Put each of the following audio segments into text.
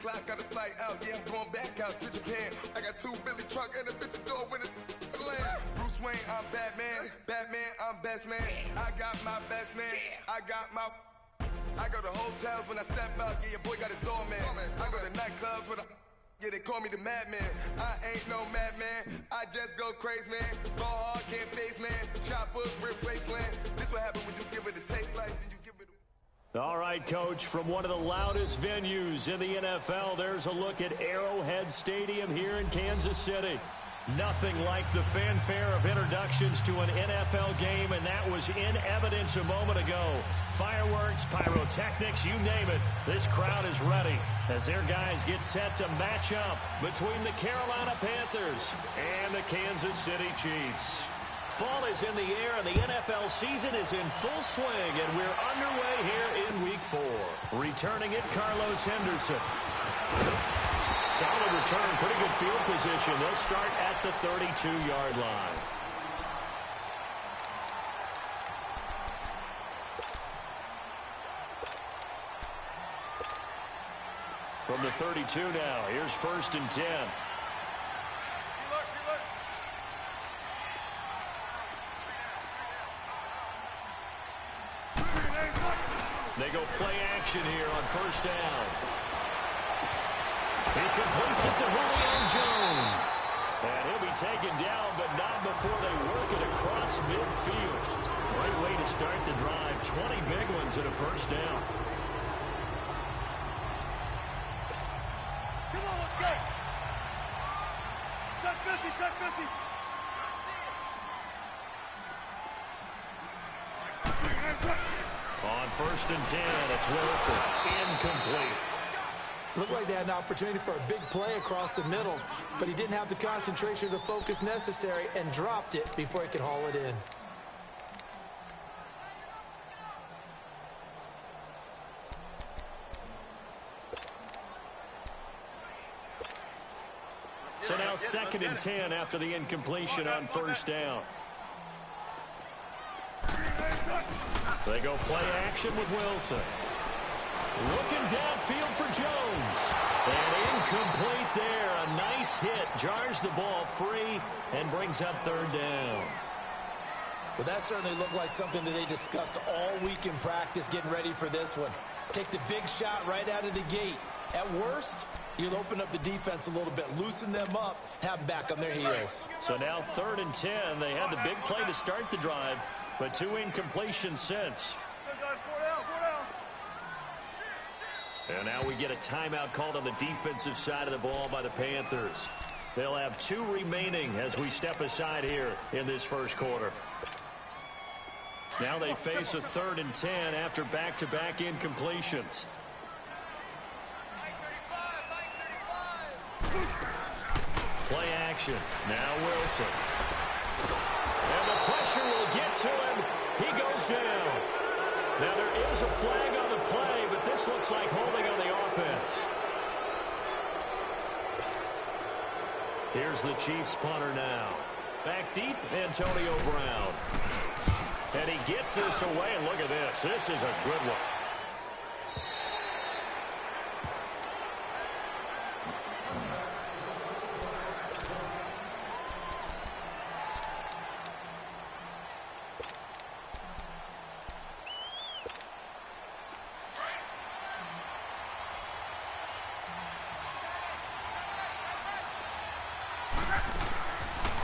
o'clock, got a flight out. Yeah, I'm going back out to Japan. I got 2 Billy truck and a bitch door with a land. Bruce Wayne, I'm Batman. Batman, I'm best man. I got my best man. I go to hotels when I step out. Yeah, your boy got a doorman. I go to nightclubs with a... Yeah, they call me the madman. I ain't no madman. I just go crazy, man. Ball hard, can't face, man. Choppers, rip wasteland. This what happen when you give it a taste like, then you give it a... All right, Coach, from one of the loudest venues in the NFL, there's a look at Arrowhead Stadium here in Kansas City. Nothing like the fanfare of introductions to an NFL game, and that was in evidence a moment ago. Fireworks, pyrotechnics, you name it. This crowd is ready as their guys get set to match up between the Carolina Panthers and the Kansas City Chiefs. Fall is in the air, and the NFL season is in full swing, and we're underway here in Week 4. Returning it, Carlos Henderson. Solid return, pretty good field position. They'll start at the 32-yard line. From the 32 now, here's 1st and 10. They go play action here on 1st down. He completes it to Julio Jones. And he'll be taken down, but not before they work it across midfield. Great way to start the drive. 20 big ones at a 1st down. Come on, let's go. Check 50, check 50. On 1st and 10, it's Wilson. Incomplete. Looked like they had an opportunity for a big play across the middle, but he didn't have the concentration or the focus necessary and dropped it before he could haul it in. So now 2nd and 10 after the incompletion on 1st down. They go play action with Wilson. Looking downfield for Jones. And incomplete there. A nice hit. Jars the ball free and brings up 3rd down. Well, that certainly looked like something that they discussed all week in practice getting ready for this one. Take the big shot right out of the gate. At worst, you'll open up the defense a little bit, loosen them up, have them back on their heels. So now 3rd and 10. They had the big play to start the drive, but 2 incompletions since. And now we get a timeout called on the defensive side of the ball by the Panthers. They'll have 2 remaining as we step aside here in this 1st quarter. Now they face a 3rd and 10 after back-to-back incompletions. Play action. Now Wilson. And the pressure will get to him. He goes down. Now there is a flag on the play, but this looks like holding on the offense. Here's the Chiefs punter now. Back deep, Antonio Brown. And he gets this away, and look at this. This is a good one.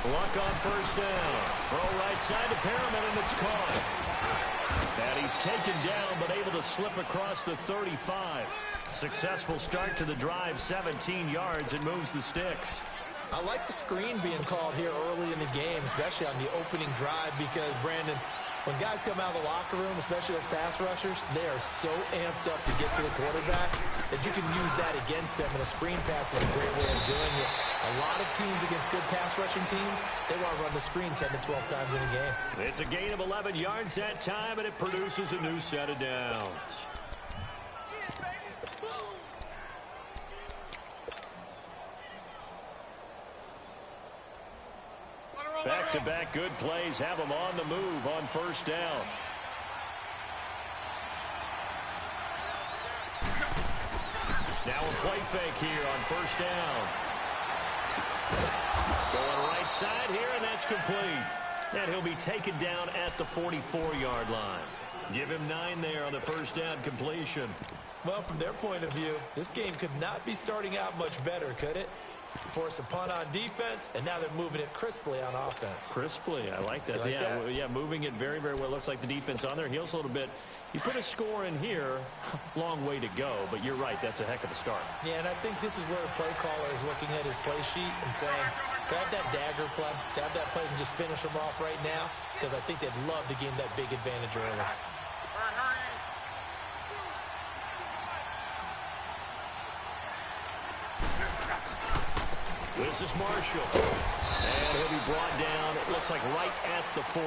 Luck on 1st down. Throw right side to Perriman, and it's caught. And he's taken down, but able to slip across the 35. Successful start to the drive, 17 yards, and moves the sticks. I like the screen being called here early in the game, especially on the opening drive, because, Brandon, when guys come out of the locker room, especially those pass rushers, they are so amped up to get to the quarterback that you can use that against them, and a screen pass is a great way of doing it. A lot of teams against good pass rushing teams, they want to run the screen 10 to 12 times in a game. It's a gain of 11 yards that time, and it produces a new set of downs. Back-to-back good plays have them on the move on 1st down. Now a play fake here on first down. Going right side here, and that's complete. And he'll be taken down at the 44-yard line. Give him 9 there on the first down completion. Well, from their point of view, this game could not be starting out much better, could it? Force a punt on defense, and now they're moving it crisply on offense. Crisply, I like that. Yeah, moving it very, very well. Looks like the defense on their heels a little bit. You put a score in here, long way to go, but you're right, that's a heck of a start. Yeah, and I think this is where the play caller is looking at his play sheet and saying, to have that dagger play, to have that play and just finish them off right now, because I think they'd love to gain that big advantage early. This is Marshall. And he'll be brought down, it looks like right at the 40.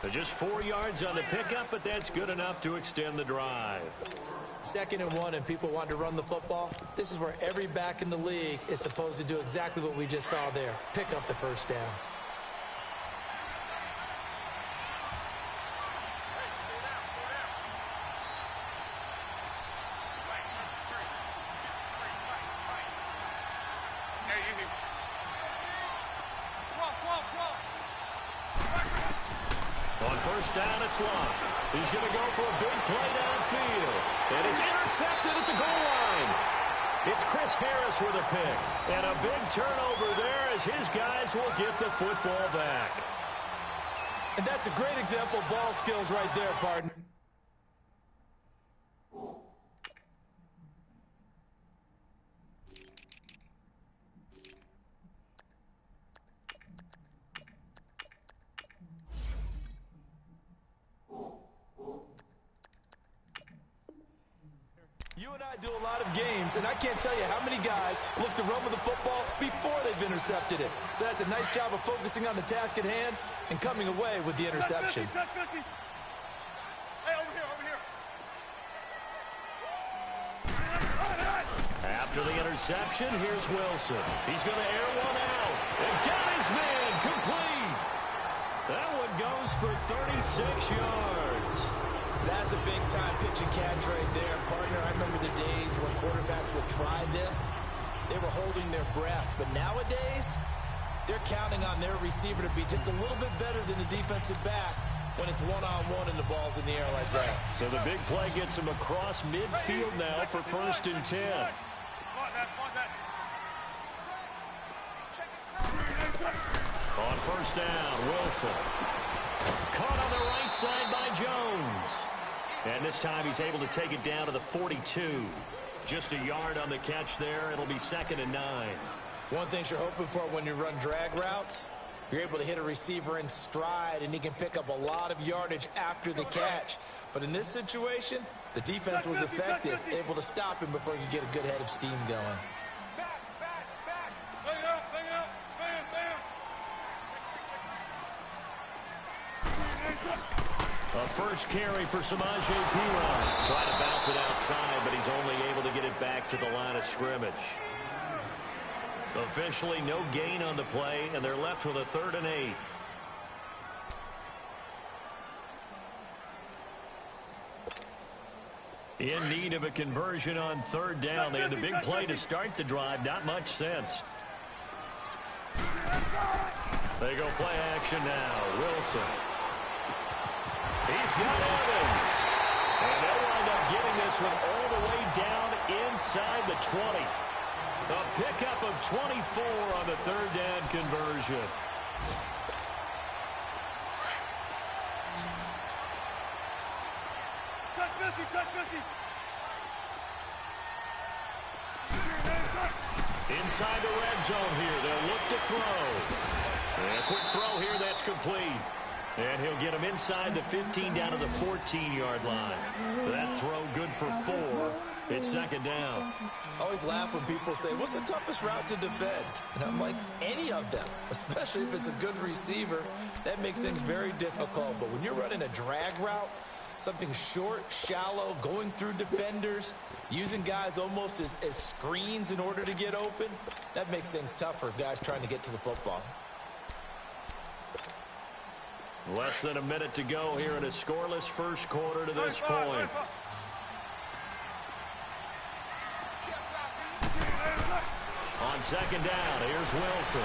They're just 4 yards on the pickup, but that's good enough to extend the drive. 2nd and 1, and people want to run the football. This is where every back in the league is supposed to do exactly what we just saw there. Pick up the first down. First down, it's Locke. He's going to go for a big play downfield. And it's intercepted at the goal line. It's Chris Harris with a pick. And a big turnover there as his guys will get the football back. And that's a great example of ball skills right there, partner. You and I do a lot of games, and I can't tell you how many guys look to run with the football before they've intercepted it. So that's a nice job of focusing on the task at hand and coming away with the interception. Hey, over here. After the interception, here's Wilson. He's going to air one out and got his man complete. That one goes for 36 yards. That's a big-time pitch and catch right there, partner. I remember the days when quarterbacks would try this. They were holding their breath. But nowadays, they're counting on their receiver to be just a little bit better than the defensive back when it's one-on-one and the ball's in the air like that. So the big play gets him across midfield now for 1st and 10. On first down, Wilson. Caught on the right side by Jones. And this time he's able to take it down to the 42. Just a yard on the catch there. It'll be 2nd and 9. One thing you're hoping for when you run drag routes, you're able to hit a receiver in stride, and he can pick up a lot of yardage after the catch. But in this situation, the defense was effective, able to stop him before he could get a good head of steam going. A first carry for Samaje Perine. Trying to bounce it outside, but he's only able to get it back to the line of scrimmage. Officially, no gain on the play, and they're left with a 3rd and 8. In need of a conversion on 3rd down. They had the big play to start the drive. Not much sense. They go play action now. Wilson. He's got Evans. And they'll wind up getting this one all the way down inside the 20. A pickup of 24 on the 3rd down conversion. Inside the red zone here. They'll look to throw. And a quick throw here. That's complete. And he'll get him inside the 15 down to the 14-yard line. That throw good for 4. It's 2nd down. I always laugh when people say, what's the toughest route to defend? And I'm like, any of them, especially if it's a good receiver. That makes things very difficult. But when you're running a drag route, something short, shallow, going through defenders, using guys almost as screens in order to get open, that makes things tough for guys trying to get to the football. Less than a minute to go here in a scoreless first quarter to this point. on second down. Here's Wilson.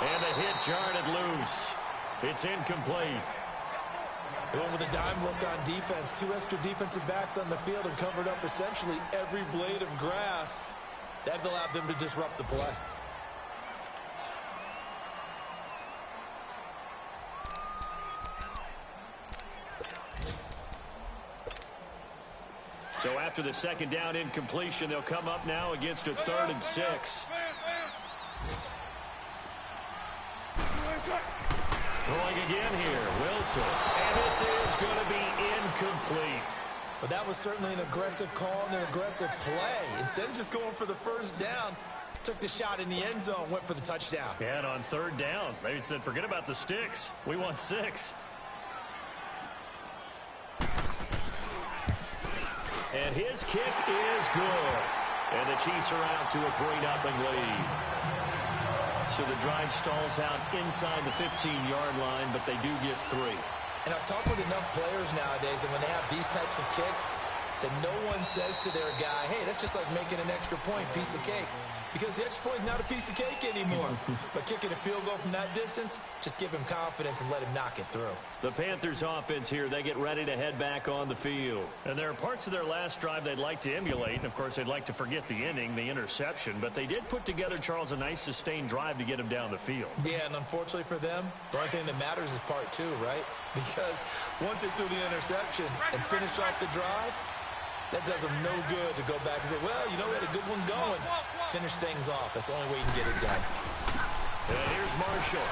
And the hit jarred it loose. It's incomplete. They went with a dime look on defense. 2 extra defensive backs on the field and covered up essentially every blade of grass. That allowed them to disrupt the play. So after the second down incompletion, they'll come up now against a 3rd and 6. Throwing again here, Wilson. And this is going to be incomplete. But that was certainly an aggressive call and an aggressive play. Instead of just going for the first down, took the shot in the end zone, went for the touchdown. Yeah, and on 3rd down, they said, forget about the sticks. We want 6. And his kick is good. And the Chiefs are out to a 3-0 lead. So the drive stalls out inside the 15-yard line, but they do get 3. And I've talked with enough players nowadays, and when they have these types of kicks, that no one says to their guy, hey, that's just like making an extra point, piece of cake. Because the extra point is not a piece of cake anymore. But kicking a field goal from that distance, just give him confidence and let him knock it through. The Panthers offense here, they get ready to head back on the field. And there are parts of their last drive they'd like to emulate. And, of course, they'd like to forget the inning, the interception. But they did put together, Charles, a nice sustained drive to get him down the field. Yeah, and unfortunately for them, the only thing that matters is part 2, right? Because once they threw the interception and finished off the drive, that does them no good to go back and say, well, you know, we had a good one going. Finish things off. That's the only way you can get it done. And here's Marshall.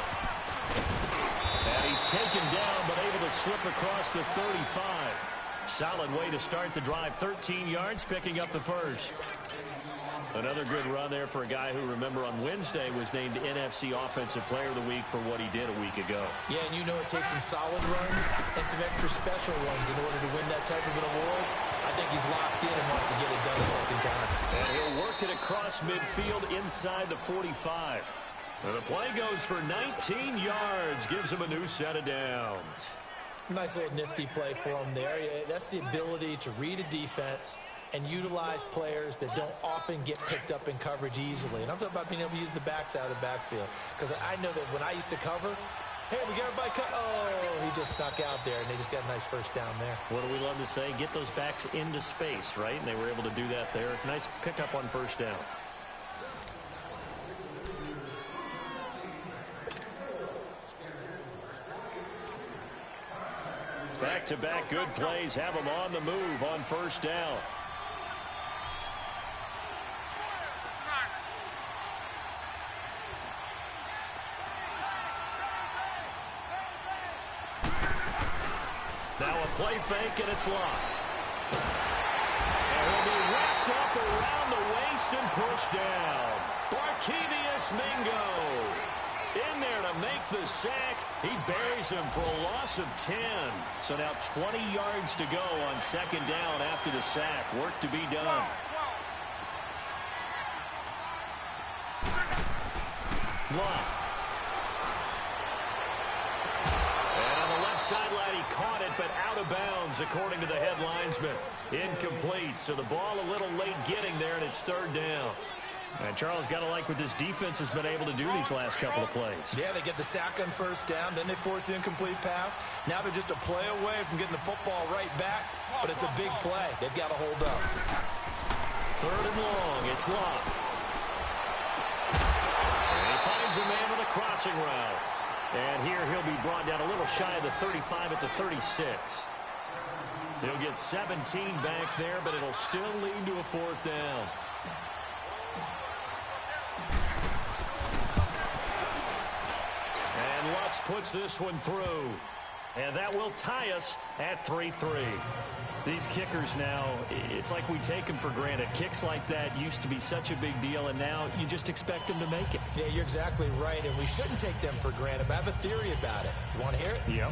And he's taken down, but able to slip across the 35. Solid way to start the drive. 13 yards, picking up the first. Another good run there for a guy who, remember, on Wednesday was named NFC Offensive Player of the Week for what he did a week ago. Yeah, and you know it takes some solid runs and some extra special ones in order to win that type of an award. I think he's locked in and wants to get it done a second time. And he'll work it across midfield inside the 45. And the play goes for 19 yards, gives him a new set of downs. Nice little nifty play for him there. Yeah, that's the ability to read a defense and utilize players that don't often get picked up in coverage easily. And I'm talking about being able to use the backs out of the backfield. Because I know that when I used to cover, hey, we got everybody cut. Oh, he just snuck out there, and they just got a nice first down there. What do we love to say? Get those backs into space, right? And they were able to do that there. Nice pickup on first down. Back-to-back good plays have them on the move on first down. Now a play fake, and it's locked. And he'll be wrapped up around the waist and pushed down. Barkevius Mingo in there to make the sack. He buries him for a loss of 10. So now 20 yards to go on second down after the sack. Work to be done. Locked. Sideline, he caught it, but out of bounds, according to the head linesman. Incomplete, so the ball a little late getting there, and it's third down. And Charles, got to like what this defense has been able to do these last couple of plays. Yeah, they get the sack on first down, then they force the incomplete pass. Now they're just a play away from getting the football right back, but it's a big play. They've got to hold up. Third and long, it's locked. And he finds a man with a crossing route. And here he'll be brought down a little shy of the 35 at the 36. He'll get 17 back there, but it'll still lead to a fourth down. And Lutz puts this one through. And that will tie us at 3-3. These kickers now, it's like we take them for granted. Kicks like that used to be such a big deal, and now you just expect them to make it. Yeah, you're exactly right, and we shouldn't take them for granted, but I have a theory about it. You want to hear it? Yep.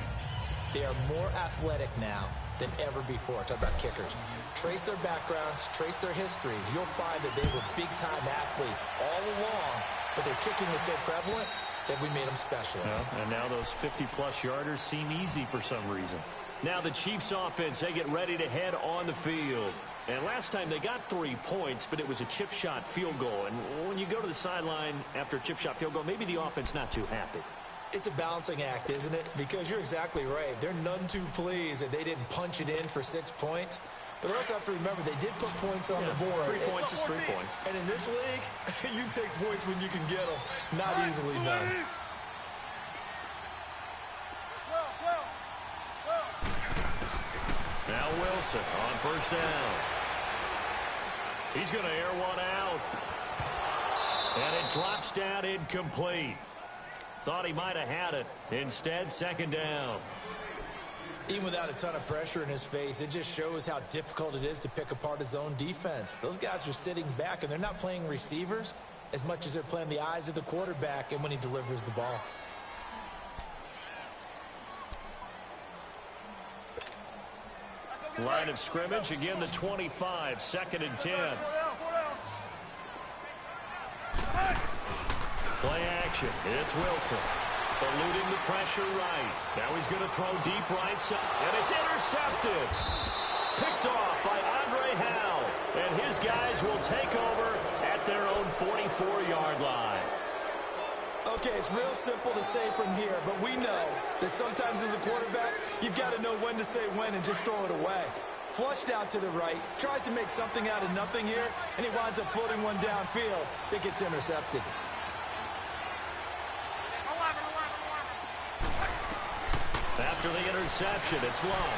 They are more athletic now than ever before. Talk about kickers. Trace their backgrounds, trace their histories. You'll find that they were big-time athletes all along, but their kicking was so prevalent that we made them specialists. And now those 50-plus yarders seem easy for some reason. Now the Chiefs offense, they get ready to head on the field. And last time they got 3 points, but it was a chip shot field goal. And when you go to the sideline after a chip shot field goal, maybe the offense not too happy. It's a balancing act, isn't it? Because you're exactly right. They're none too pleased that they didn't punch it in for 6 points. But they also have to remember they did put points on the board. 3 points is 3 points. And in this league, you take points when you can get them. Not easily done. Now Wilson on first down. He's going to air one out. And it drops down incomplete. Thought he might have had it. Instead, second down. Even without a ton of pressure in his face, it just shows how difficult it is to pick apart his own defense. Those guys are sitting back, and they're not playing receivers as much as they're playing the eyes of the quarterback and when he delivers the ball. Line of scrimmage, again the 25, second and 10. Play action, it's Wilson. Eluding the pressure right. Now he's going to throw deep right side, and it's intercepted. Picked off by Andre Howell, and his guys will take over at their own 44-yard line. Okay, it's real simple to say from here, but we know that sometimes as a quarterback, you've got to know when to say when and just throw it away. Flushed out to the right, tries to make something out of nothing here, and he winds up floating one downfield that gets intercepted. After the interception, it's Love.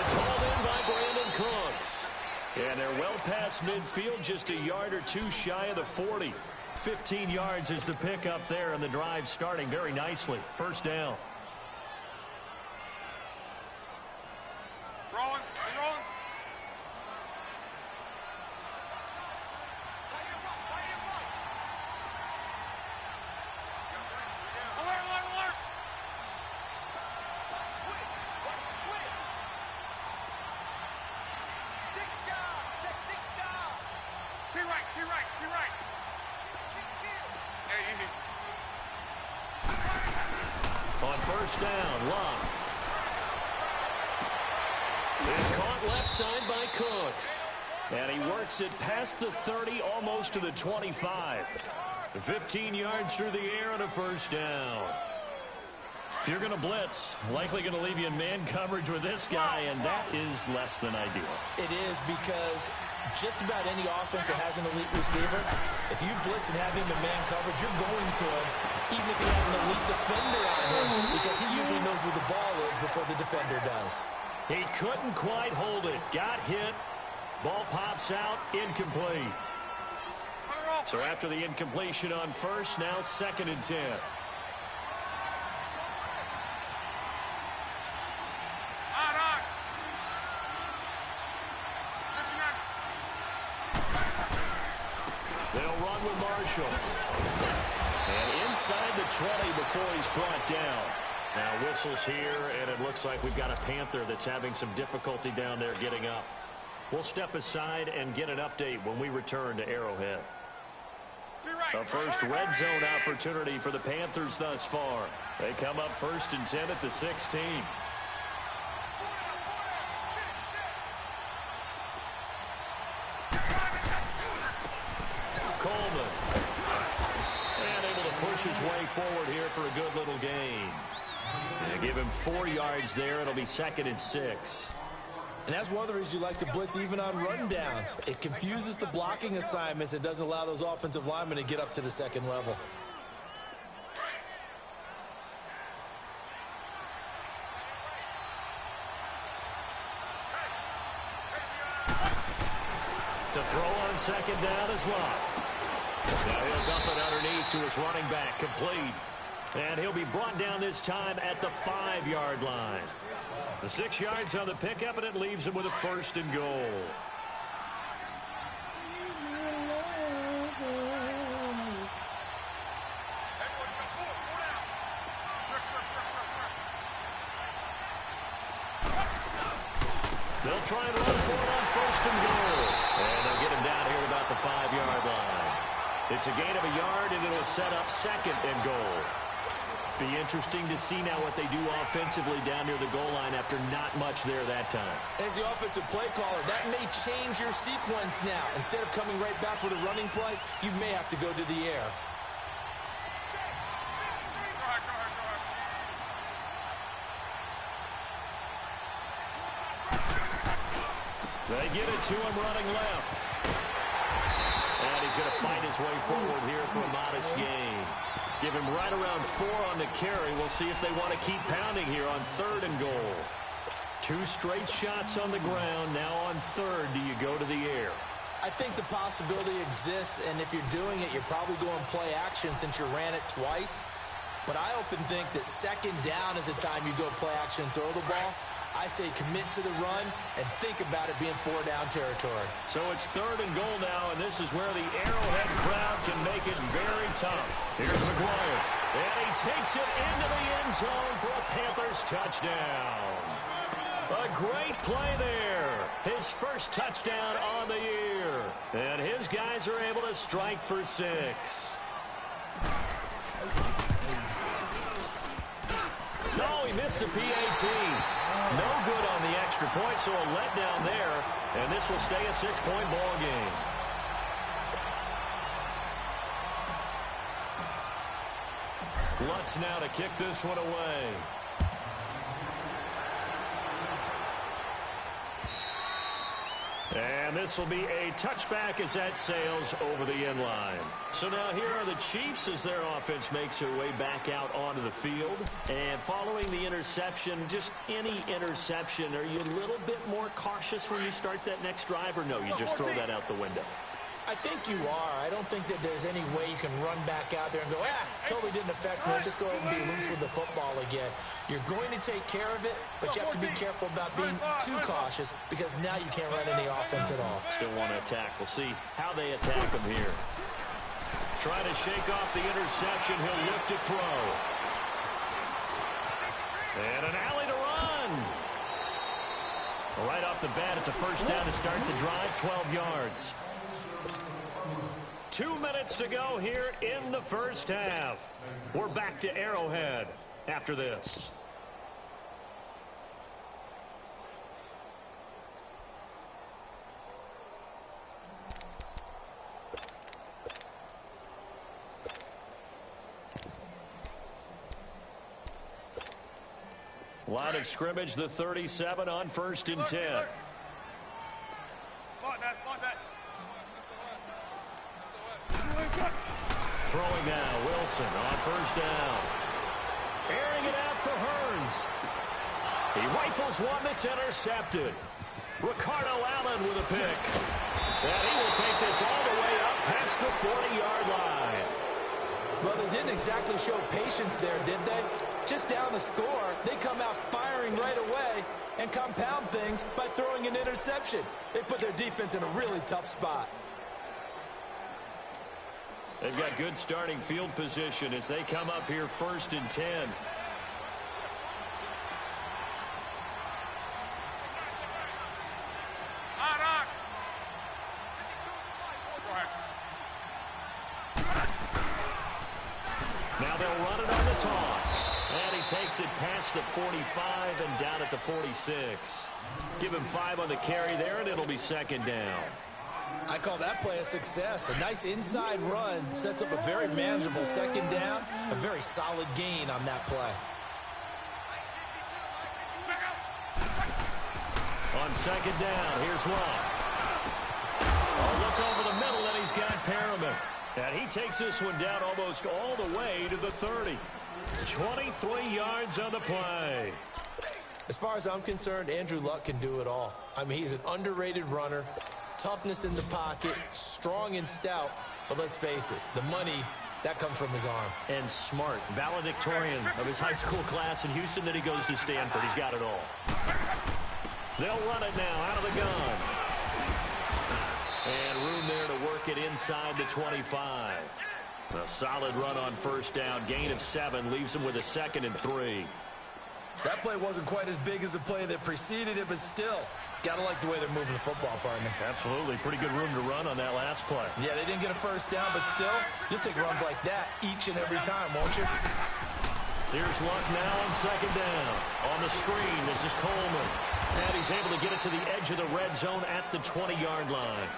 It's hauled in by Brandon Cooks. And they're well past midfield, just a yard or two shy of the 40. 15 yards is the pickup there, and the drive starting very nicely. First down. Throwing. Alert. Be right. On first down, Love. It's caught left side by Cooks. And he works it past the 30, almost to the 25. 15 yards through the air and a first down. If you're going to blitz, likely going to leave you in man coverage with this guy, and that is less than ideal. It is, because just about any offense that has an elite receiver, if you blitz and have him in man coverage, you're going to him, even if he has an elite defender on him, because he usually knows where the ball is before the defender does. He couldn't quite hold it. Got hit. Ball pops out. Incomplete. So after the incompletion on first, now second and 10. They'll run with Marshall. And inside the 20 before he's brought down. Now whistles here, and it looks like we've got a Panther that's having some difficulty down there getting up. We'll step aside and get an update when we return to Arrowhead. A first red zone opportunity for the Panthers thus far. They come up first and 10 at the 16. Coleman. And able to push his way forward here for a good little gain. And give him 4 yards there. It'll be second and 6. And that's one of the reasons you like to blitz even on rundowns. It confuses the blocking assignments and doesn't allow those offensive linemen to get up to the second level. To throw on second down is Locke. Now he'll dump it underneath to his running back, complete. And he'll be brought down this time at the 5-yard line. The 6 yards on the pickup, and it leaves him with a first and goal. They'll try and run for it on first and goal. And they'll get him down here about the 5-yard line. It's a gain of a yard, and it'll set up second and goal. Be interesting to see now what they do offensively down near the goal line after not much there that time. As the offensive play caller, that may change your sequence now. Instead of coming right back with a running play, you may have to go to the air. They give it to him running left. And he's going to find his way forward here for a modest gain. Give him right around 4 on the carry. We'll see if they want to keep pounding here on 3rd and goal. 2 straight shots on the ground. Now on 3rd, do you go to the air? I think the possibility exists, and if you're doing it, you're probably going play action since you ran it twice. But I often think that 2nd down is the time you go play action and throw the ball. I say commit to the run and think about it being 4-down territory. So it's 3rd and goal now, and this is where the Arrowhead crowd can make it very tough. Here's McGuire, and he takes it into the end zone for a Panthers touchdown. A great play there. His first touchdown on the year. And his guys are able to strike for 6. No, he missed the PAT. No good on the extra point, so a letdown there. And this will stay a 6-point ball game. Lutz now to kick this one away. And this will be a touchback as that sails over the end line. So now here are the Chiefs as their offense makes their way back out onto the field. And following the interception, just any interception, are you a little bit more cautious when you start that next drive, or no, you just throw that out the window? I think you are. I don't think that there's any way you can run back out there and go, totally didn't affect me. Let's just go ahead and be loose with the football again. You're going to take care of it, but you have to be careful about being too cautious because now you can't run any offense at all. Still want to attack. We'll see how they attack him here. Trying to shake off the interception. He'll look to throw. And an alley to run. Right off the bat, it's a first down to start the drive, 12 yards. 2 minutes to go here in the first half. We're back to Arrowhead after this. Line of scrimmage, the 37 on 1st and 10. Throwing now, Wilson on 1st down. Airing it out for Hearns. He rifles one that's intercepted. Ricardo Allen with a pick. And he will take this all the way up past the 40-yard line. Well, they didn't exactly show patience there, did they? Just down the score, they come out firing right away and compound things by throwing an interception. They put their defense in a really tough spot. They've got good starting field position as they come up here 1st and 10. Now they'll run it on the toss. And he takes it past the 45 and down at the 46. Give him 5 on the carry there, and it'll be 2nd down. I call that play a success. A nice inside run sets up a very manageable 2nd down. A very solid gain on that play. On 2nd down, here's Love. A look over the middle, and he's got Perriman. And he takes this one down almost all the way to the 30. 23 yards on the play. As far as I'm concerned, Andrew Luck can do it all. I mean, he's an underrated runner. Toughness in the pocket, strong and stout, but let's face it, the money, that comes from his arm. And smart, valedictorian of his high school class in Houston, then he goes to Stanford. He's got it all. They'll run it now out of the gun. And room there to work it inside the 25. A solid run on 1st down, gain of 7, leaves him with a 2nd and 3. That play wasn't quite as big as the play that preceded it, but still, got to like the way they're moving the football, partner. Absolutely. Pretty good room to run on that last play. Yeah, they didn't get a 1st down, but still, you'll take runs like that each and every time, won't you? Here's Luck now on second down. On the screen, this is Coleman. And he's able to get it to the edge of the red zone at the 20-yard line.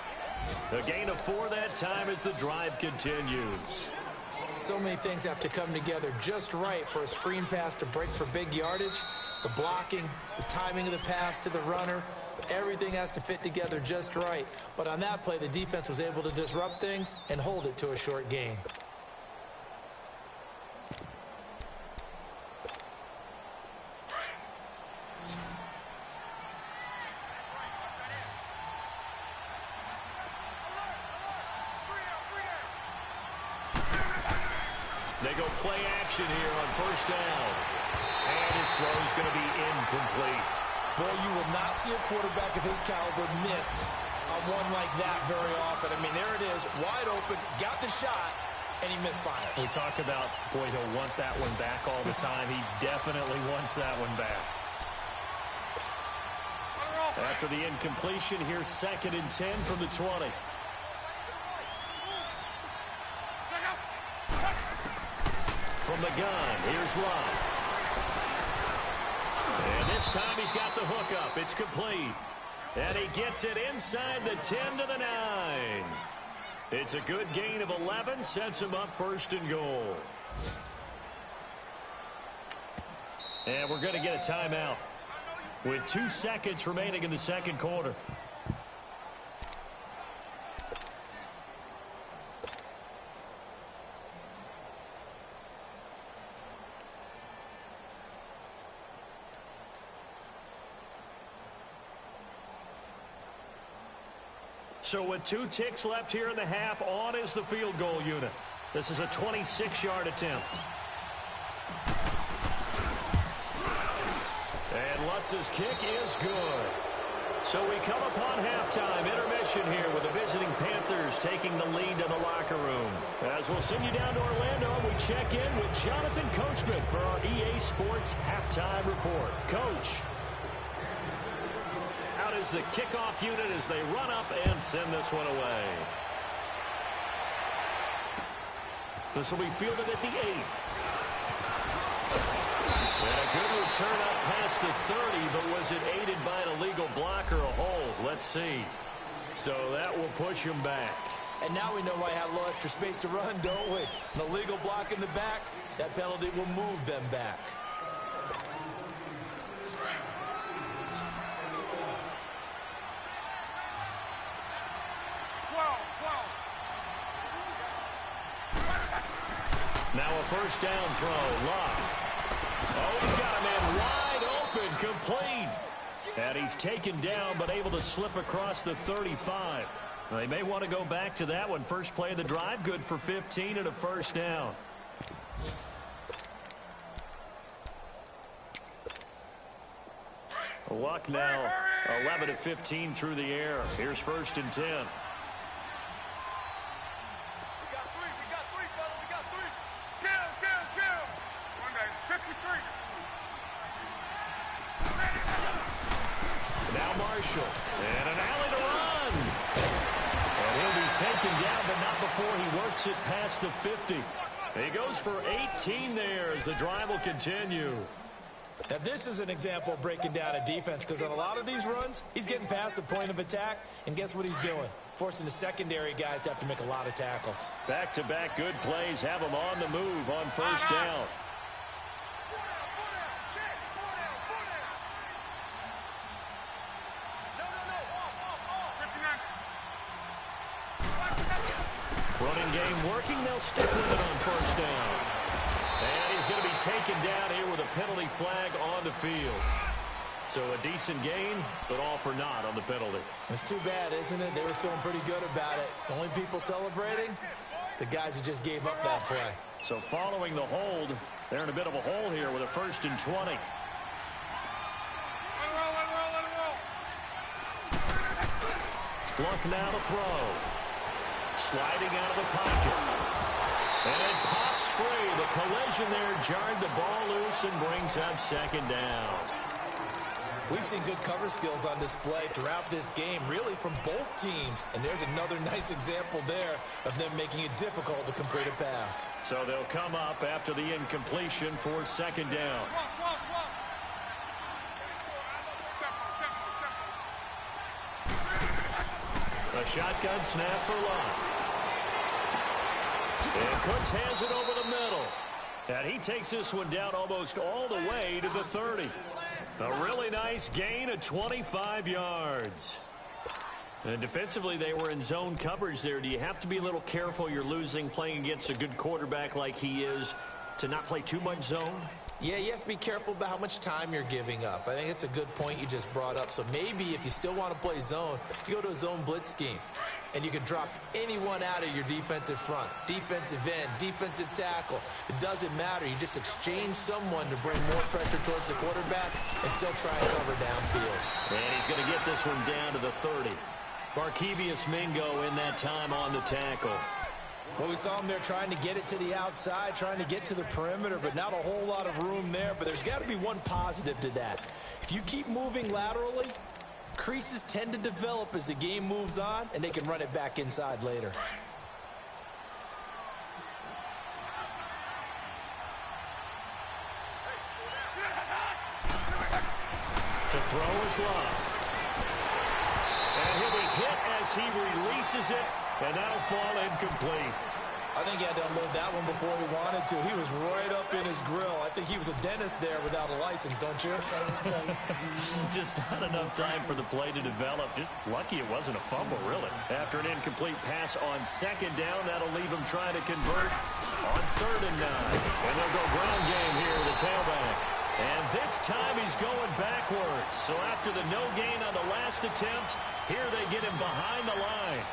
A gain of 4 that time as the drive continues. So many things have to come together just right for a screen pass to break for big yardage. The blocking, the timing of the pass to the runner, everything has to fit together just right. But on that play, the defense was able to disrupt things and hold it to a short gain. They go play action here on first down. And his throw is going to be incomplete. Boy, you will not see a quarterback of his caliber miss on one like that very often. I mean, there it is, wide open, got the shot, and he misfires. We talk about, boy, he'll want that one back all the time. He definitely wants that one back. After the incompletion, here's 2nd and 10 from the 20. From the gun, here's Love. And this time he's got the hook up. It's complete. And he gets it inside the 10 to the 9. It's a good gain of 11, sets him up 1st and goal. And we're going to get a timeout with 2 seconds remaining in the second quarter. So with 2 ticks left here in the half, on is the field goal unit. This is a 26-yard attempt. And Lutz's kick is good. So we come upon halftime intermission here with the visiting Panthers taking the lead to the locker room. As we'll send you down to Orlando, we check in with Jonathan Coachman for our EA Sports halftime report. Coach, out is the kickoff unit as they run up and send this one away. This will be fielded at the 8. And a good return up past the 30, but was it aided by an illegal block or a hold? Let's see. So that will push him back. And now we know why I have a little extra space to run, don't we? An illegal block in the back, that penalty will move them back. Now a first down throw. Love. Oh, he's got a man wide open, complete. And he's taken down, but able to slip across the 35. They may want to go back to that one. First play of the drive, good for 15 and a first down. Luck now, 11 of 15 through the air. Here's 1st and 10. Now Marshall, and an alley to run. And he'll be taken down, but not before he works it past the 50. He goes for 18 there as the drive will continue. Now this is an example of breaking down a defense, because on a lot of these runs, he's getting past the point of attack, and guess what he's doing? Forcing the secondary guys to have to make a lot of tackles. Back-to-back good plays have him on the move on first down. Running game working. They'll stick with it on first down. And he's going to be taken down here with a penalty flag on the field. So a decent gain, but all for naught on the penalty. It's too bad, isn't it? They were feeling pretty good about it. The only people celebrating, the guys who just gave up that play. So following the hold, they're in a bit of a hole here with a 1st and 20. Luck now to throw. Sliding out of the pocket. And it pops free. The collision there jarred the ball loose and brings up 2nd down. We've seen good cover skills on display throughout this game, really from both teams. And there's another nice example there of them making it difficult to complete a pass. So they'll come up after the incompletion for second down. A shotgun snap for Lott. And Cooks hands it over the middle. And he takes this one down almost all the way to the 30. A really nice gain of 25 yards. And defensively, they were in zone coverage there. Do you have to be a little careful you're losing playing against a good quarterback like he is to not play too much zone? Yeah, you have to be careful about how much time you're giving up. I think it's a good point you just brought up. So maybe if you still want to play zone, you go to a zone blitz scheme. And you can drop anyone out of your defensive front. Defensive end, defensive tackle. It doesn't matter. You just exchange someone to bring more pressure towards the quarterback and still try and cover downfield. And he's going to get this one down to the 30. Barkevius Mingo in that time on the tackle. Well, we saw him there trying to get it to the outside, trying to get to the perimeter, but not a whole lot of room there. But there's got to be one positive to that. If you keep moving laterally, creases tend to develop as the game moves on, and they can run it back inside later. To throw is Lott. And he'll be hit as he releases it, and that'll fall incomplete. I think he had to unload that one before he wanted to. He was right up in his grill. I think he was a dentist there without a license, don't you? Just not enough time for the play to develop. Just lucky it wasn't a fumble, really. After an incomplete pass on second down, that'll leave him trying to convert on 3rd and 9. And they'll go ground game here, the tailback. And this time he's going backwards. So after the no gain on the last attempt, here they get him behind the line.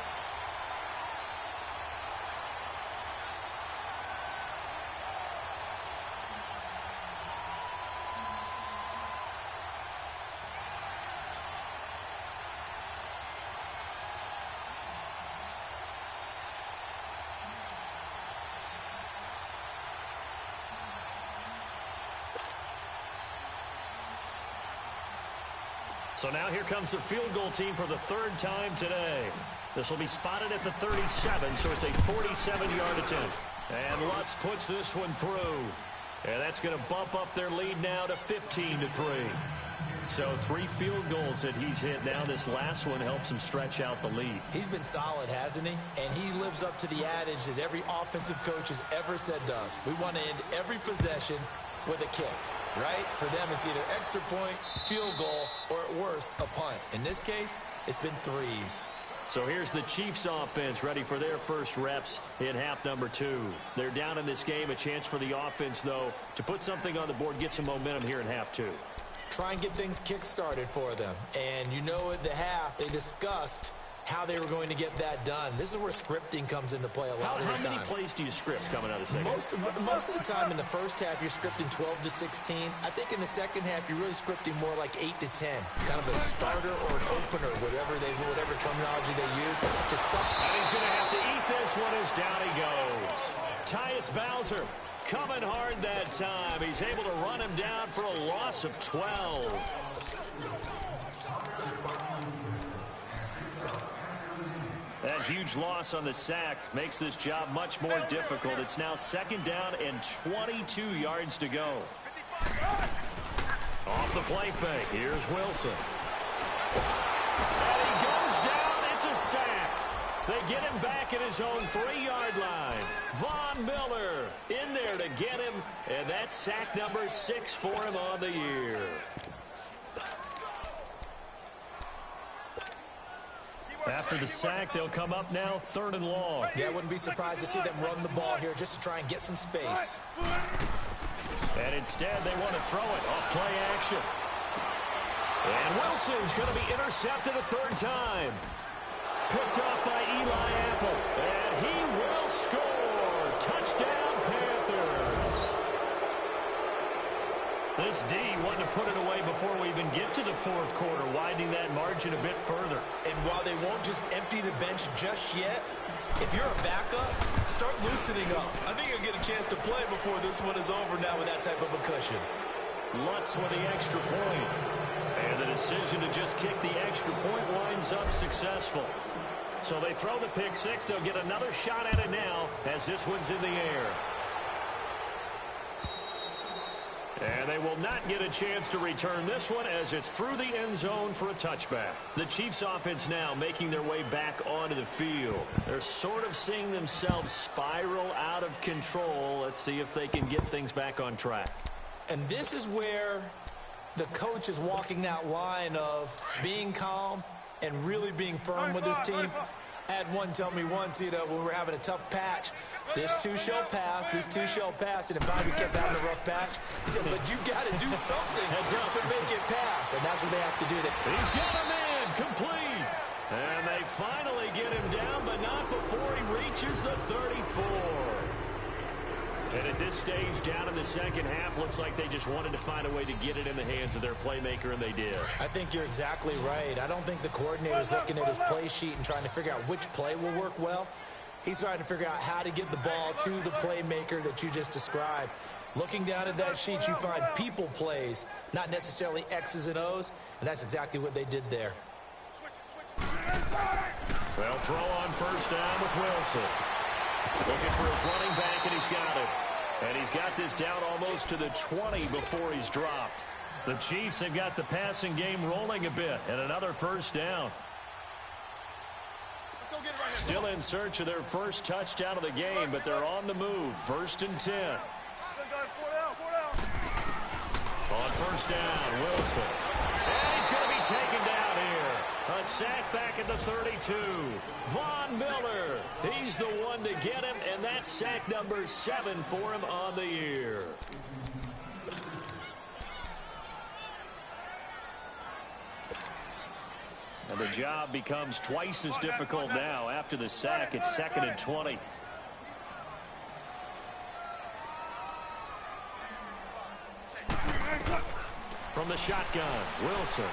So now here comes the field goal team for the 3rd time today. This will be spotted at the 37, so it's a 47-yard attempt. And Lutz puts this one through. And that's going to bump up their lead now to 15-3. So 3 field goals that he's hit now. This last one helps him stretch out the lead. He's been solid, hasn't he? And he lives up to the adage that every offensive coach has ever said to us. We want to end every possession with a kick, right? For them, it's either extra point, field goal, or at worst, a punt. In this case, it's been 3s. So here's the Chiefs offense ready for their first reps in half number 2. They're down in this game. A chance for the offense, though, to put something on the board, get some momentum here in half 2. Try and get things kick-started for them. And you know at the half, they discussed how they were going to get that done. This is where scripting comes into play a lot of the time. How many plays do you script coming out of the second? Most of the time in the first half, you're scripting 12 to 16. I think in the second half, you're really scripting more like 8 to 10. Kind of a starter or an opener, whatever terminology they use. Just something. And he's going to have to eat this one as down he goes. Tyus Bowser coming hard that time. He's able to run him down for a loss of 12. That huge loss on the sack makes this job much more difficult. It's now 2nd down and 22 yards to go. Off the play fake, here's Wilson. And he goes down, it's a sack. They get him back at his own 3-yard line. Von Miller in there to get him, and that's sack number 6 for him on the year. After the sack, they'll come up now 3rd and long. Yeah, I wouldn't be surprised to see them run the ball here just to try and get some space. And instead, they want to throw it off play action. And Wilson's going to be intercepted a 3rd time. Picked off by Eli Apple. And he will score. Touchdown, Panthers. This D wanting to put it away before we even get to the 4th quarter, widening that margin a bit further. And while they won't just empty the bench just yet, if you're a backup, start loosening up. I think you'll get a chance to play before this one is over now with that type of a cushion. Lutz with the extra point. And the decision to just kick the extra point winds up successful. So they throw the pick six. They'll get another shot at it now as this one's in the air. And they will not get a chance to return this one as it's through the end zone for a touchback. The Chiefs offense now making their way back onto the field. They're sort of seeing themselves spiral out of control. Let's see if they can get things back on track. And this is where the coach is walking that line of being calm and really being firm with his team. I had one tell me once, when we were having a tough patch, this too shall pass, this too shall pass. And if I kept having a rough patch, he said, but you got to do something to make it pass. And that's what they have to do. He's got him in, complete. And they finally get him down, but not before he reaches the 34. And at this stage, down in the second half, looks like they just wanted to find a way to get it in the hands of their playmaker, and they did. I think you're exactly right. I don't think the coordinator's looking at his play sheet and trying to figure out which play will work well. He's trying to figure out how to get the ball to the playmaker that you just described. Looking down at that sheet, you find people plays, not necessarily X's and O's, and that's exactly what they did there. They'll throw on first down with Wilson. Looking for his running back, and he's got it. And he's got this down almost to the 20 before he's dropped. The Chiefs have got the passing game rolling a bit, and another first down. Still in search of their first touchdown of the game, but they're on the move. 1st and 10. On first down, Wilson. And he's going to be taken down here. A sack back at the 32. Von Miller. He's the one to get him, and that's sack number 7 for him on the year. And the job becomes twice as difficult now. After the sack, it's 2nd and 20. From the shotgun, Wilson.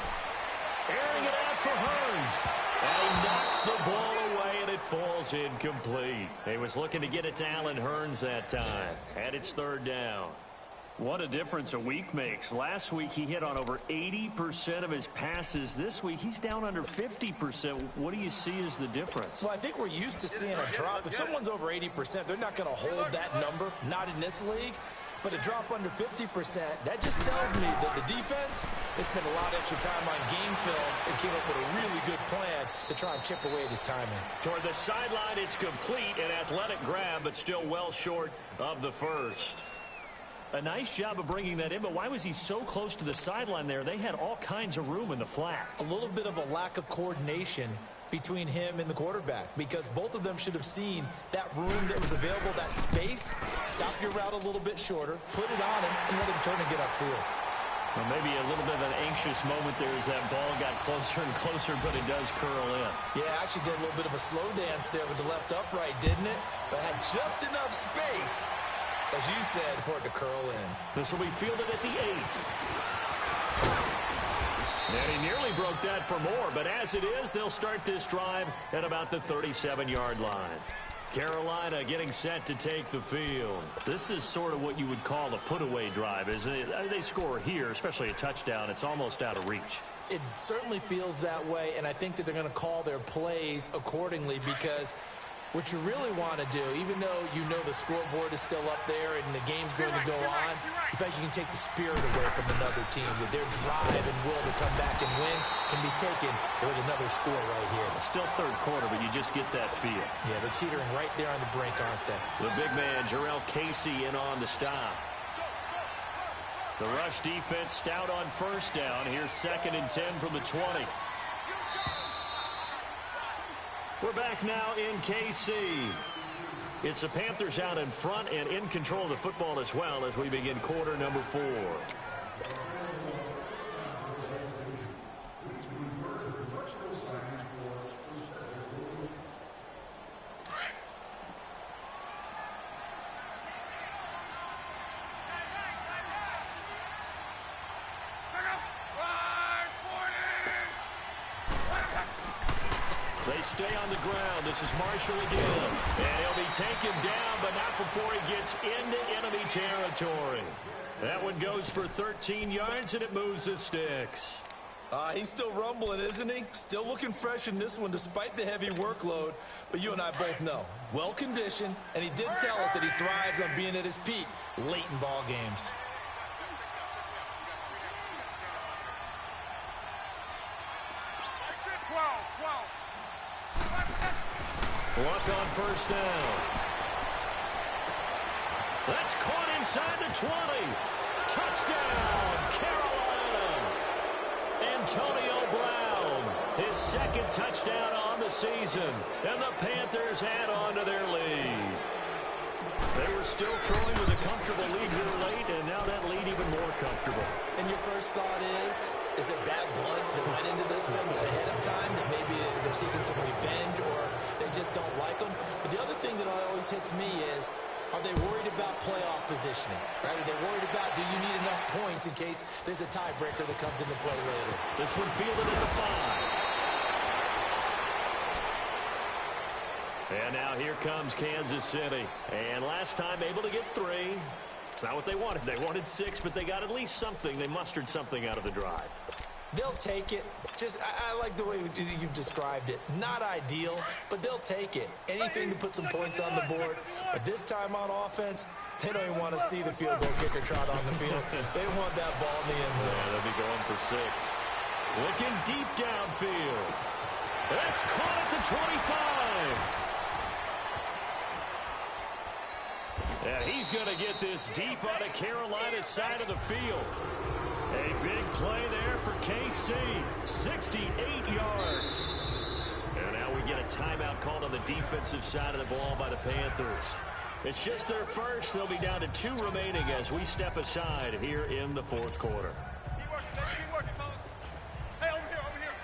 Airing it out for Hurns. And he knocks the ball away, and it falls incomplete. He was looking to get it to Allen Hurns that time. And it's 3rd down. What a difference a week makes. Last week, he hit on over 80% of his passes. This week, he's down under 50%. What do you see as the difference? Well, I think we're used to seeing a drop. If someone's over 80%, they're not going to hold that number, not in this league. But a drop under 50%, that just tells me that the defense has spent a lot of extra time on game films and came up with a really good plan to try and chip away at his timing. Toward the sideline, it's complete, an athletic grab, but still well short of the first. A nice job of bringing that in, but why was he so close to the sideline there? They had all kinds of room in the flat. A little bit of a lack of coordination between him and the quarterback, because both of them should have seen that room that was available, that space. Stop your route a little bit shorter, put it on him, and let him turn and get upfield. Well, maybe a little bit of an anxious moment there as that ball got closer and closer, but it does curl in. Yeah, actually did a little bit of a slow dance there with the left upright, didn't it? But had just enough space, as you said, for it to curl in. This will be fielded at the 8. And he nearly broke that for more, but as it is, they'll start this drive at about the 37-yard line. Carolina getting set to take the field. This is sort of what you would call a put-away drive, isn't it? They score here, especially a touchdown. It's almost out of reach. It certainly feels that way, and I think that they're going to call their plays accordingly, because what you really want to do, even though you know the scoreboard is still up there and the game's going to go on, in fact, you can take the spirit away from another team. With their drive and will to come back and win can be taken with another score right here. Still 3rd quarter, but you just get that feel. Yeah, they're teetering right there on the brink, aren't they? The big man, Jarrell Casey, in on the stop. The rush defense stout on first down. Here's 2nd and 10 from the 20. We're back now in KC. It's the Panthers out in front and in control of the football as well as we begin quarter number 4. They stay on the ground. This is Marshall again. And he'll be taken down, but not before he gets into enemy territory. That one goes for 13 yards, and it moves the sticks. He's still rumbling, isn't he? Still looking fresh in this one despite the heavy workload. But you and I both know, well-conditioned, and he did tell us that he thrives on being at his peak late in ball games. Luck on first down. That's caught inside the 20. Touchdown, Carolina. Antonio Brown, his second touchdown on the season. And the Panthers add on to their lead. They were still throwing with a comfortable lead here late, and now that lead even more comfortable. And your first thought is there bad blood that went into this one ahead of time, that maybe they're seeking some revenge or they just don't like them? But the other thing that always hits me is, are they worried about playoff positioning? Right? Are they worried about, do you need enough points in case there's a tiebreaker that comes into play later? This one fielded at the 5. And now here comes Kansas City. And last time able to get 3. It's not what they wanted. They wanted 6, but they got at least something. They mustered something out of the drive. They'll take it. I like the way you've described it. Not ideal, but they'll take it. Anything to put some points on the board. But this time on offense, they don't even want to see the field goal kicker trot on the field. They want that ball in the end zone. Yeah, they'll be going for 6. Looking deep downfield. That's caught at the 25. Yeah, he's going to get this deep on the Carolina side of the field. A big play there for KC. 68 yards. And now we get a timeout called on the defensive side of the ball by the Panthers. It's just their first. They'll be down to 2 remaining as we step aside here in the fourth quarter. Keep working, Moses. Hey, over here.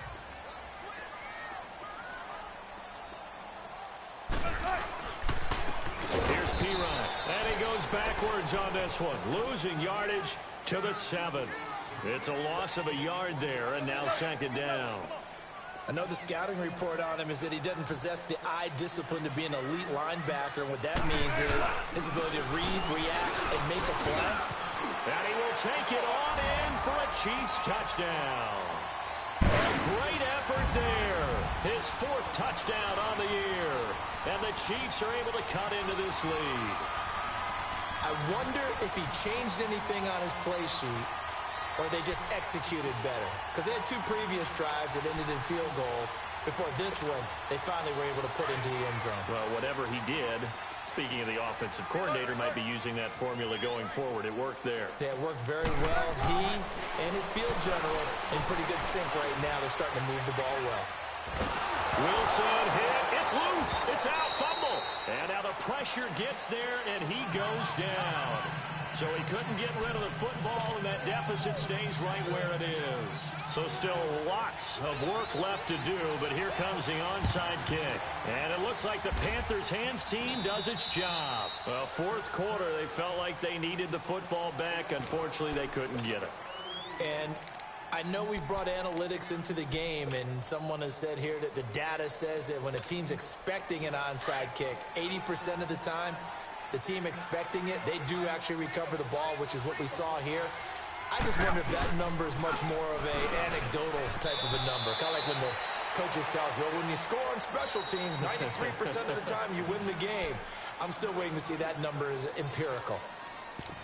Here's P-Ryan, and he goes backwards on this one, losing yardage to the 7. It's a loss of a yard there, and now second down. I know the scouting report on him is that he doesn't possess the eye discipline to be an elite linebacker, and what that means is his ability to read, react, and make a play. And he will take it on in for a Chiefs touchdown. A great effort there. His 4th touchdown on the year. And the Chiefs are able to cut into this lead. I wonder if he changed anything on his play sheet or they just executed better. Because they had 2 previous drives that ended in field goals. Before this one, they finally were able to put into the end zone. Well, whatever he did, speaking of the offensive coordinator, might be using that formula going forward. It worked there. Yeah, it works very well. He and his field general in pretty good sync right now. They're starting to move the ball well. Wilson hit. It's loose. It's out. Fumble. And now the pressure gets there, and he goes down. So he couldn't get rid of the football, and that deficit stays right where it is. So still lots of work left to do, but here comes the onside kick. And it looks like the Panthers' hands team does its job. Well, fourth quarter, they felt like they needed the football back. Unfortunately, they couldn't get it. And I know we've brought analytics into the game, and someone has said here that the data says that when a team's expecting an onside kick, 80% of the time, the team expecting it, they do actually recover the ball, which is what we saw here. I just wonder if that number is much more of an anecdotal type of a number. Kind of like when the coaches tell us, well, when you score on special teams, 93% of the time you win the game. I'm still waiting to see that number is empirical.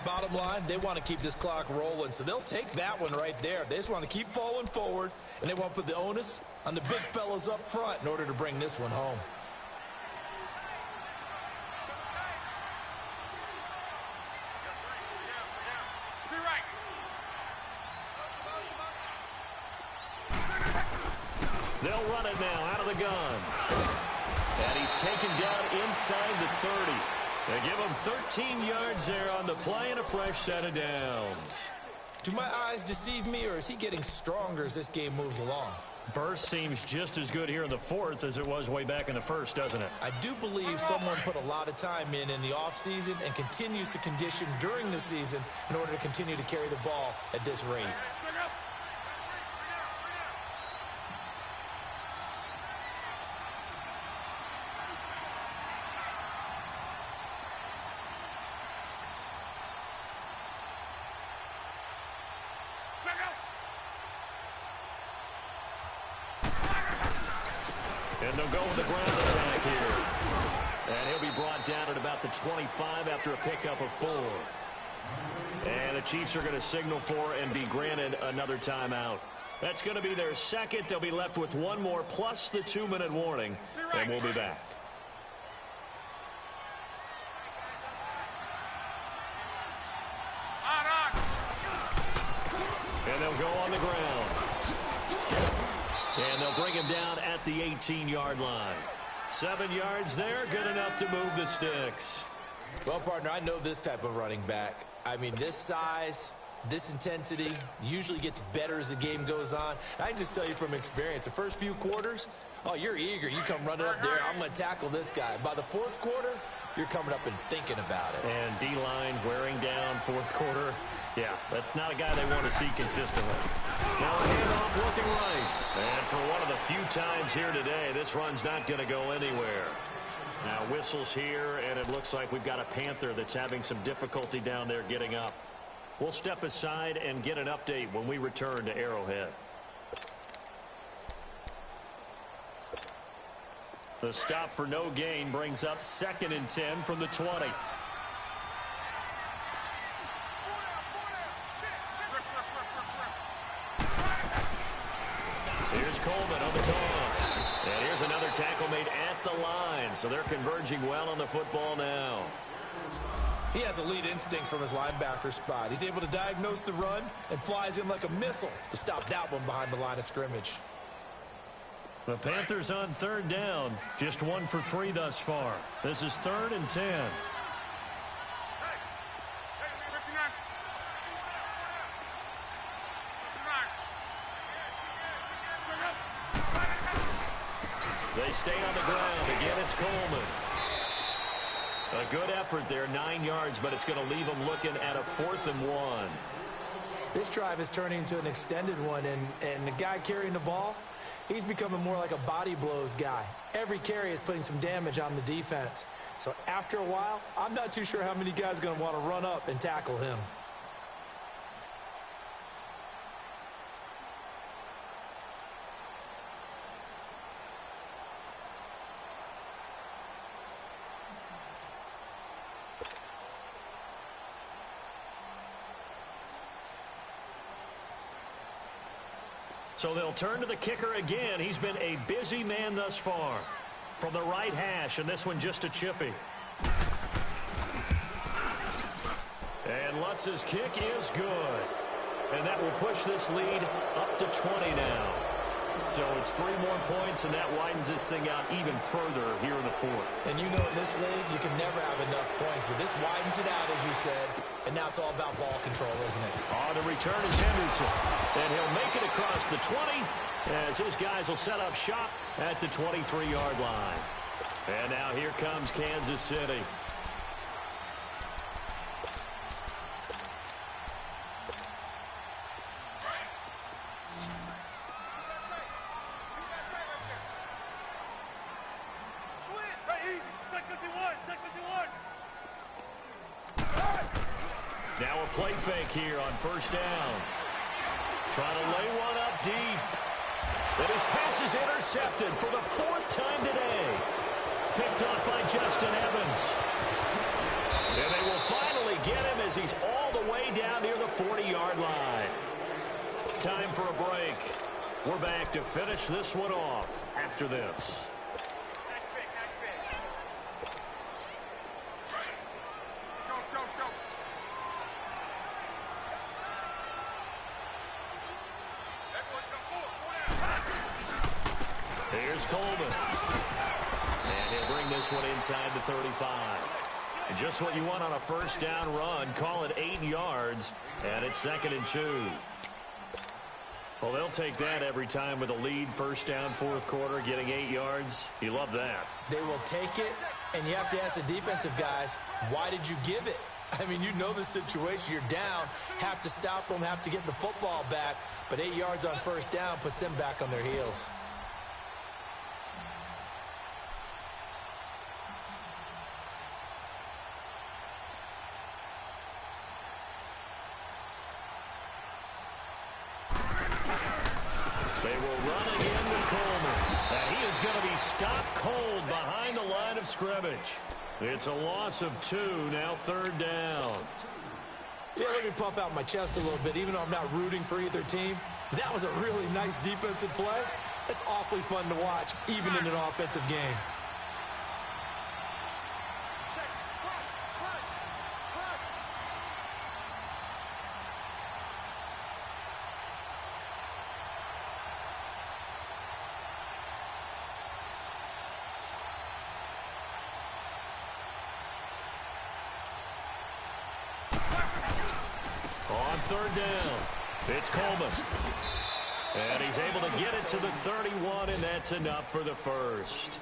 Bottom line, they want to keep this clock rolling, so they'll take that one right there. They just want to keep falling forward, and they want to put the onus on the big fellas up front in order to bring this one home. They'll run it now out of the gun. And he's taken down inside the 30. They give him 13 yards there on the play and a fresh set of downs. Do my eyes deceive me, or is he getting stronger as this game moves along? Burst seems just as good here in the fourth as it was way back in the first, doesn't it? I do believe someone put a lot of time in the offseason and continues to condition during the season in order to continue to carry the ball at this rate. they'll go with the ground attack here. And he'll be brought down at about the 25 after a pickup of 4. And the Chiefs are going to signal for and be granted another timeout. That's going to be their second. They'll be left with one more plus the 2-minute warning, and we'll be back. And they'll go on the ground. And they'll bring him down at the 18-yard line. 7 yards there, good enough to move the sticks. Well, partner, I know this type of running back. I mean, this size, this intensity usually gets better as the game goes on. I can just tell you from experience, the first few quarters, oh, you're eager. You come running up there, I'm going to tackle this guy. By the fourth quarter, you're coming up and thinking about it. And D-line wearing down fourth quarter. Yeah, that's not a guy they want to see consistently. Now a handoff looking right. And for one of the few times here today, this run's not going to go anywhere. Now whistles here, and it looks like we've got a Panther that's having some difficulty down there getting up. We'll step aside and get an update when we return to Arrowhead. The stop for no gain brings up 2nd and 10 from the 20. Here's Coleman on the toss. And here's another tackle made at the line. So they're converging well on the football now. He has elite instincts from his linebacker spot. He's able to diagnose the run and flies in like a missile to stop that one behind the line of scrimmage. The Panthers on 3rd down. Just 1 for 3 thus far. This is 3rd and 10. They stay on the ground. Again, it's Coleman. A good effort there, 9 yards, but it's going to leave them looking at a 4th and 1. This drive is turning into an extended one, and the guy carrying the ball, he's becoming more like a body blows guy. Every carry is putting some damage on the defense. So after a while, I'm not too sure how many guys are going to want to run up and tackle him. So they'll turn to the kicker again. He's been a busy man thus far. From the right hash, and this one just a chippy. And Lutz's kick is good. And that will push this lead up to 20 now. So it's 3 more points, and that widens this thing out even further here in the 4th. And you know in this league, you can never have enough points, but this widens it out, as you said, and now it's all about ball control, isn't it? On the return is Henderson, and he'll make it across the 20 as his guys will set up shop at the 23-yard line. And now here comes Kansas City. Now a play fake here on 1st down. Trying to lay one up deep. And his pass is intercepted for the 4th time today. Picked off by Justin Evans. And they will finally get him as he's all the way down near the 40-yard line. Time for a break. We're back to finish this one off after this. Here's Coleman. And he'll bring this one inside the 35. And just what you want on a 1st down run. Call it 8 yards. And it's 2nd and 2. Well, they'll take that every time with a lead. 1st down, 4th quarter, getting 8 yards. You love that. They will take it, and you have to ask the defensive guys, why did you give it? I mean, you know the situation. You're down, have to stop them, have to get the football back. But 8 yards on 1st down puts them back on their heels. They will run it into Coleman. And he is going to be stopped cold behind the line of scrimmage. It's a loss of 2, now 3rd down. Yeah, let me puff out my chest a little bit, even though I'm not rooting for either team. That was a really nice defensive play. It's awfully fun to watch, even in an offensive game. On 3rd down, it's Coleman. And he's able to get it to the 31, and that's enough for the first.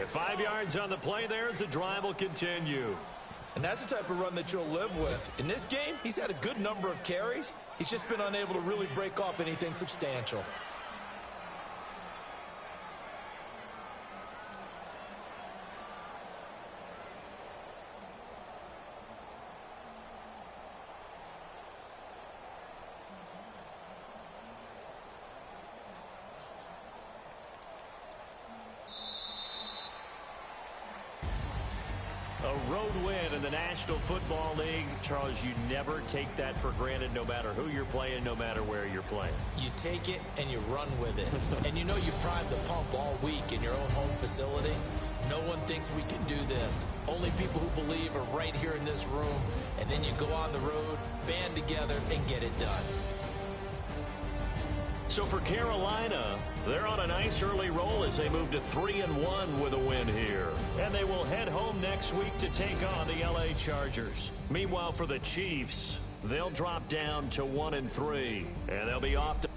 At 5 yards on the play there, as the drive will continue. And that's the type of run that you'll live with. In this game, he's had a good number of carries. He's just been unable to really break off anything substantial. A road win in the National Football League. Charles, you never take that for granted, no matter who you're playing, no matter where you're playing. You take it and you run with it. And you know you primed the pump all week in your own home facility. No one thinks we can do this. Only people who believe are right here in this room. And then you go on the road, band together, and get it done. So for Carolina, they're on a nice early roll as they move to 3-1 with a win here. And they will head home next week to take on the LA Chargers. Meanwhile, for the Chiefs, they'll drop down to 1-3, and they'll be off to